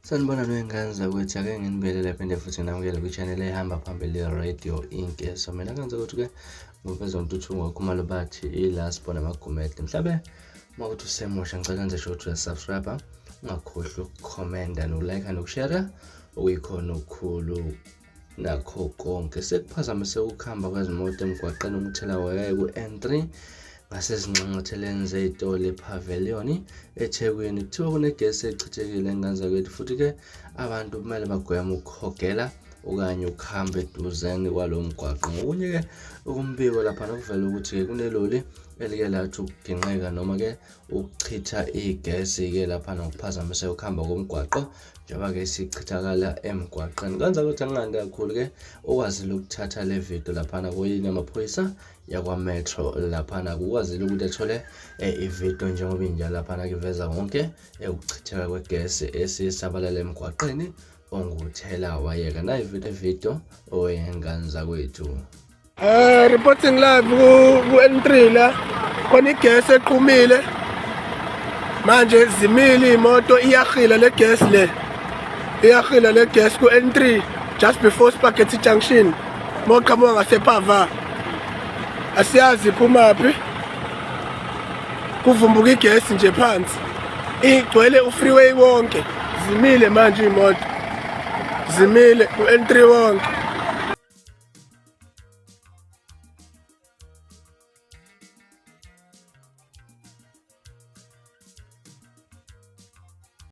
Sanibona noyengane zakwethu, ake nginibelele phinde futhi namukele kwi-channel ehamba phambili ye-Radio Inke. So mina kanze ukuthi-ke ngubezontuthungo wakhumalo bathi ila sibona amagumede. Mhlabe uma kuthi usemusha ngicela nje show to subscribe, ungakhohlwa ukukhomenda no-like nokushare okuyikhona okukhulu nakho konke. Sekuphazamise ukuhamba kwezimoto emgwaqeni umuthela waye ku-N3 ngasezinxanxatheleni zey'tolo ePavilion eThekwini. Kuthiwa kunegesi echithekile ngane zakwethu, futhi-ke abantu kumele bagweme ukuhogela okanye ukuhamba eduzane kwalo mgwaqo. Ngokunye-ke ukumbiko laphana kuvela ukuthi-ke kuneloli elike lathi ukuginqeka noma-ke ukuchitha igesi-ke laphana ngokuphazamise ukuhamba komgwaqo njengoba-ke sichithakala emgwaqeni. Kanza ukuthi angingandi kakhulu-ke okwazile ukuthatha le video laphana kuyini amaphoyisa yakwa-Metro laphana kukwazile ukuthi ethole ividiyo njengoba injalo laphana kiveza konke ukuchitheka kwegesi esisabalala emgwaqeni onguthela wayeka. Nayi video oyengane zakwethu. Reporting live ku-N3 la khona igesi eqhumile manje zimile imoto iyahila le gas iyahila le gas ku-N3 just before Spaghetti Junction moqhamuka ngasePava asiyazi iphumaphi kuvumbuka igesi nje phansi igcwele u-freeway wonke zimile manje imoto zimile ku-N3 wonke